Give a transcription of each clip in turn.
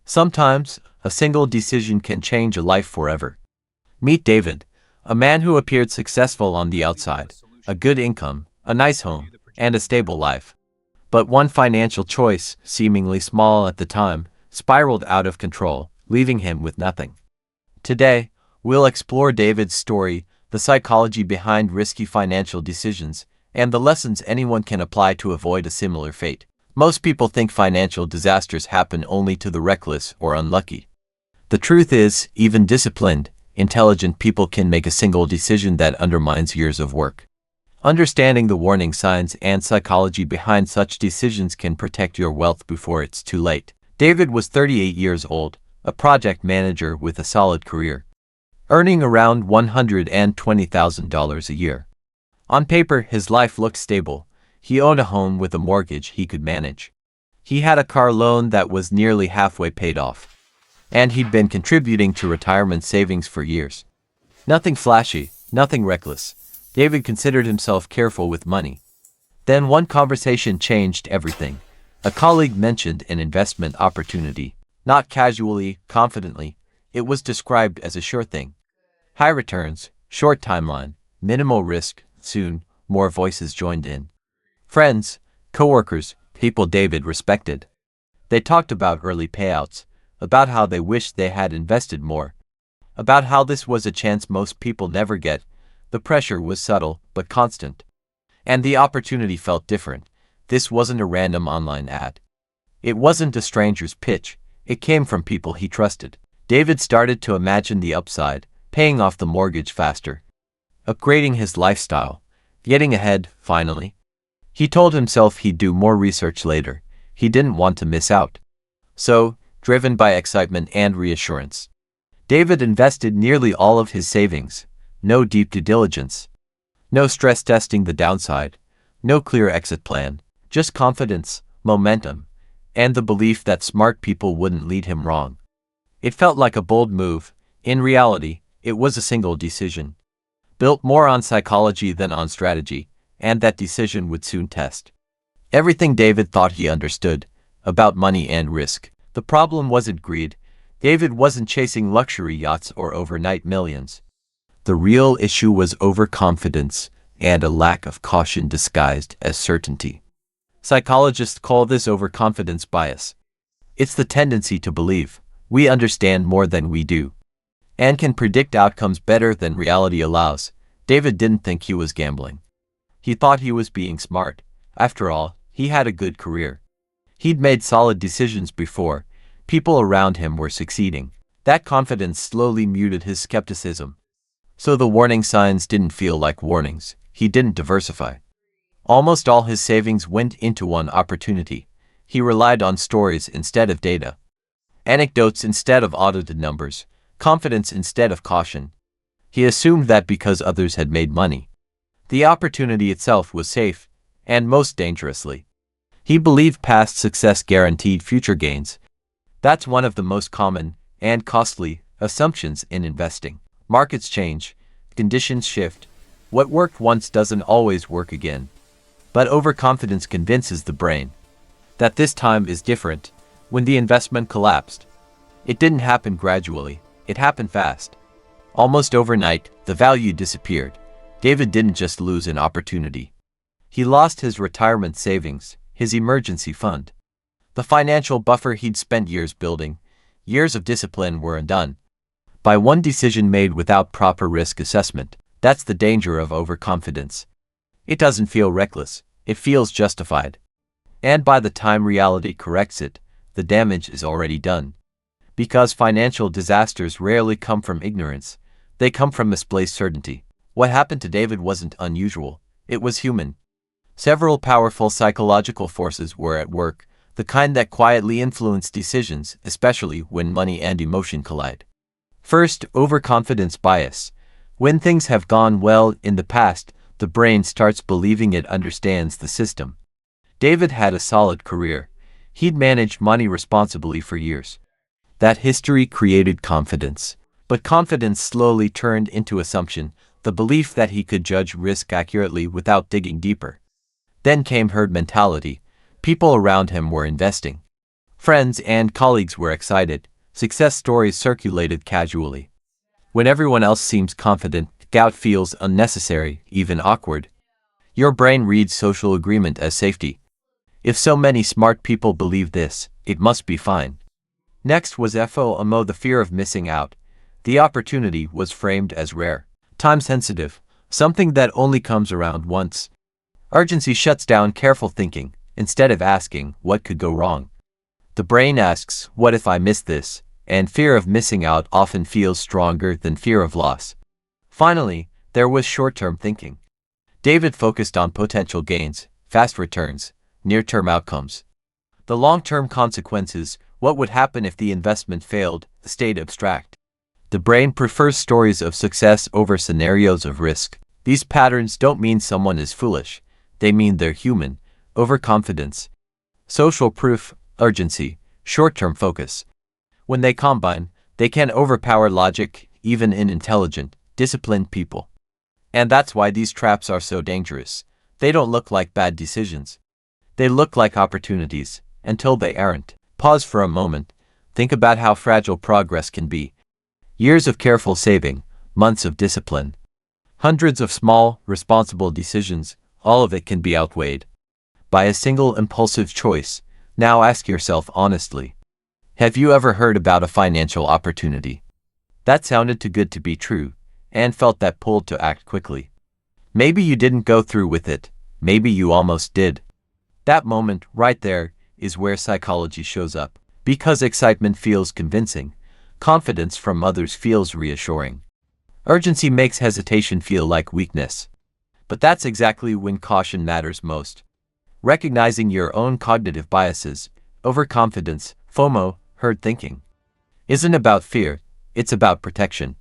Sometimes, a single decision can change a life forever. Meet David, a man who appeared successful on the outside, a good income, a nice home, and a stable life. But one financial choice, seemingly small at the time, spiraled out of control, leaving him with nothing. Today, we'll explore David's story, the psychology behind risky financial decisions, and the lessons anyone can apply to avoid a similar fate. Most people think financial disasters happen only to the reckless or unlucky. The truth is, even disciplined, intelligent people can make a single decision that undermines years of work. Understanding the warning signs and psychology behind such decisions can protect your wealth before it's too late. David was 38 years old, a project manager with a solid career, earning around $120,000 a year. On paper, his life looked stable. He owned a home with a mortgage he could manage. He had a car loan that was nearly halfway paid off. And he'd been contributing to retirement savings for years. Nothing flashy, nothing reckless. David considered himself careful with money. Then one conversation changed everything. A colleague mentioned an investment opportunity. Not casually, confidently. It was described as a sure thing. High returns, short timeline, minimal risk. Soon, more voices joined in. Friends, coworkers, people David respected. They talked about early payouts, about how they wished they had invested more, about how this was a chance most people never get. The pressure was subtle but constant. And the opportunity felt different. This wasn't a random online ad. It wasn't a stranger's pitch. It came from people he trusted. David started to imagine the upside, paying off the mortgage faster, upgrading his lifestyle, getting ahead, finally. He told himself he'd do more research later. He didn't want to miss out. So, driven by excitement and reassurance, David invested nearly all of his savings. No deep due diligence. No stress testing the downside. No clear exit plan. Just confidence, momentum, and the belief that smart people wouldn't lead him wrong. It felt like a bold move. In reality, it was a single decision, built more on psychology than on strategy, and that decision would soon test everything David thought he understood about money and risk. The problem wasn't greed. David wasn't chasing luxury yachts or overnight millions. The real issue was overconfidence and a lack of caution disguised as certainty. Psychologists call this overconfidence bias. It's the tendency to believe we understand more than we do and can predict outcomes better than reality allows. David didn't think he was gambling. He thought he was being smart. After all, he had a good career. He'd made solid decisions before. People around him were succeeding. That confidence slowly muted his skepticism. So the warning signs didn't feel like warnings. He didn't diversify. Almost all his savings went into one opportunity. He relied on stories instead of data, anecdotes instead of audited numbers, confidence instead of caution. He assumed that because others had made money, the opportunity itself was safe, and most dangerously, he believed past success guaranteed future gains. That's one of the most common and costly assumptions in investing. Markets change, conditions shift. What worked once doesn't always work again. But overconfidence convinces the brain that this time is different. When the investment collapsed, it didn't happen gradually, it happened fast. Almost overnight, the value disappeared. David didn't just lose an opportunity. He lost his retirement savings, his emergency fund. The financial buffer he'd spent years building. Years of discipline were undone by one decision made without proper risk assessment. That's the danger of overconfidence. It doesn't feel reckless, it feels justified. And by the time reality corrects it, the damage is already done. Because financial disasters rarely come from ignorance, they come from misplaced certainty. What happened to David wasn't unusual, it was human. Several powerful psychological forces were at work, the kind that quietly influence decisions, especially when money and emotion collide. First, overconfidence bias. When things have gone well in the past, the brain starts believing it understands the system. David had a solid career. He'd managed money responsibly for years. That history created confidence. But confidence slowly turned into assumption, the belief that he could judge risk accurately without digging deeper. Then came herd mentality. People around him were investing. Friends and colleagues were excited. Success stories circulated casually. When everyone else seems confident, doubt feels unnecessary, even awkward. Your brain reads social agreement as safety. If so many smart people believe this, it must be fine. Next was FOMO, the fear of missing out. The opportunity was framed as rare, time-sensitive, something that only comes around once. Urgency shuts down careful thinking. Instead of asking, what could go wrong? The brain asks, what if I miss this? And fear of missing out often feels stronger than fear of loss. Finally, there was short-term thinking. David focused on potential gains, fast returns, near-term outcomes. The long-term consequences, what would happen if the investment failed, stayed abstract. The brain prefers stories of success over scenarios of risk. These patterns don't mean someone is foolish. They mean they're human. Overconfidence, social proof, urgency, short-term focus. When they combine, they can overpower logic, even in intelligent, disciplined people. And that's why these traps are so dangerous. They don't look like bad decisions. They look like opportunities, until they aren't. Pause for a moment. Think about how fragile progress can be. Years of careful saving, months of discipline, hundreds of small, responsible decisions, all of it can be outweighed by a single impulsive choice. Now ask yourself honestly. Have you ever heard about a financial opportunity that sounded too good to be true, and felt that pull to act quickly? Maybe you didn't go through with it. Maybe you almost did. That moment, right there, is where psychology shows up. Because excitement feels convincing, confidence from others feels reassuring. Urgency makes hesitation feel like weakness. But that's exactly when caution matters most. Recognizing your own cognitive biases, overconfidence, FOMO, herd thinking, isn't about fear, it's about protection.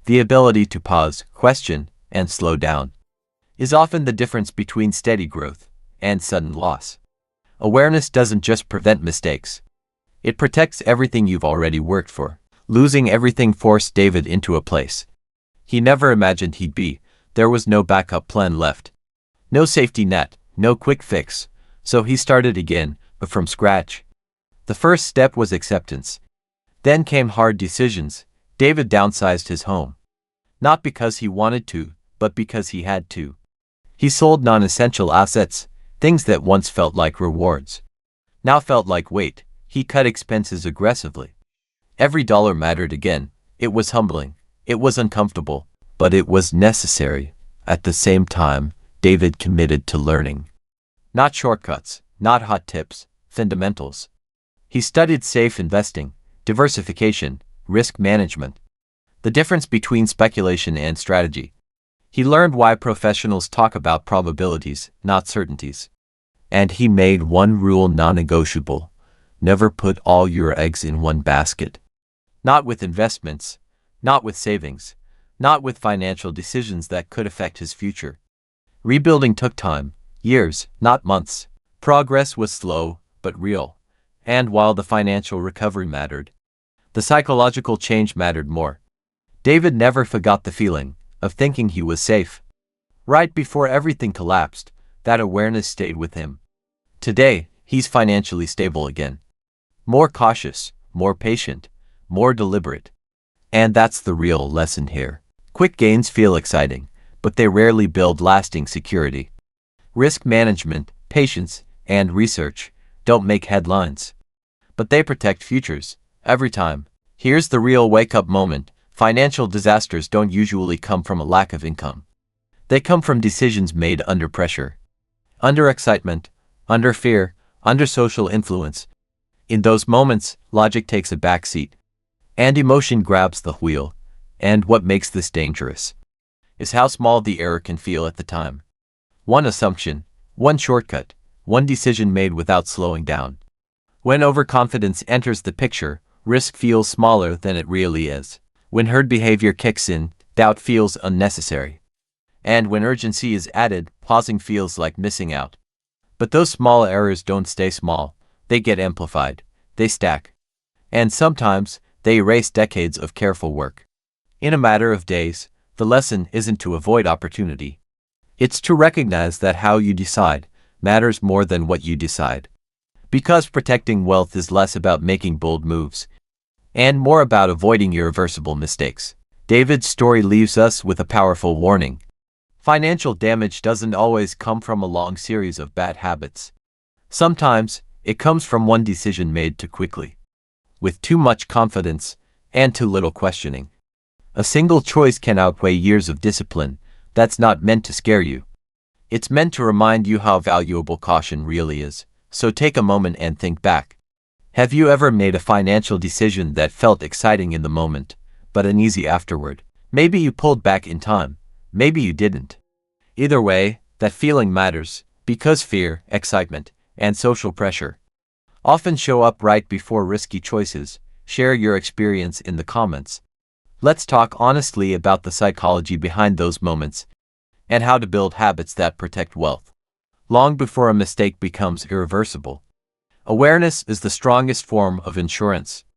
The ability to pause, question, and slow down is often the difference between steady growth and sudden loss. Awareness doesn't just prevent mistakes. It protects everything you've already worked for. Losing everything forced David into a place he never imagined he'd be. There was no backup plan left. No safety net, no quick fix. So he started again, but from scratch. The first step was acceptance. Then came hard decisions. David downsized his home. Not because he wanted to, but because he had to. He sold non-essential assets, things that once felt like rewards now felt like weight. He cut expenses aggressively. Every dollar mattered again. It was humbling. It was uncomfortable, but it was necessary. At the same time, David committed to learning. Not shortcuts, not hot tips, fundamentals. He studied safe investing, diversification, risk management, the difference between speculation and strategy. He learned why professionals talk about probabilities, not certainties. And he made one rule non-negotiable: never put all your eggs in one basket. Not with investments, not with savings, not with financial decisions that could affect his future. Rebuilding took time, years, not months. Progress was slow, but real. And while the financial recovery mattered, the psychological change mattered more. David never forgot the feeling of thinking he was safe. Right before everything collapsed, that awareness stayed with him. Today, he's financially stable again. More cautious, more patient, more deliberate. And that's the real lesson here. Quick gains feel exciting, but they rarely build lasting security. Risk management, patience, and research don't make headlines, but they protect futures, every time. Here's the real wake-up moment. Financial disasters don't usually come from a lack of income. They come from decisions made under pressure, under excitement, under fear, under social influence. In those moments, logic takes a backseat, and emotion grabs the wheel. And what makes this dangerous is how small the error can feel at the time. One assumption, one shortcut, one decision made without slowing down. When overconfidence enters the picture, risk feels smaller than it really is. When herd behavior kicks in, doubt feels unnecessary. And when urgency is added, pausing feels like missing out. But those small errors don't stay small. They get amplified. They stack. And sometimes, they erase decades of careful work. In a matter of days, the lesson isn't to avoid opportunity. It's to recognize that how you decide matters more than what you decide. Because protecting wealth is less about making bold moves and more about avoiding irreversible mistakes. David's story leaves us with a powerful warning. Financial damage doesn't always come from a long series of bad habits. Sometimes, it comes from one decision made too quickly, with too much confidence, and too little questioning. A single choice can outweigh years of discipline. That's not meant to scare you. It's meant to remind you how valuable caution really is. So take a moment and think back. Have you ever made a financial decision that felt exciting in the moment, but uneasy afterward? Maybe you pulled back in time. Maybe you didn't. Either way, that feeling matters, because fear, excitement, and social pressure often show up right before risky choices. Share your experience in the comments. Let's talk honestly about the psychology behind those moments and how to build habits that protect wealth long before a mistake becomes irreversible. Awareness is the strongest form of insurance.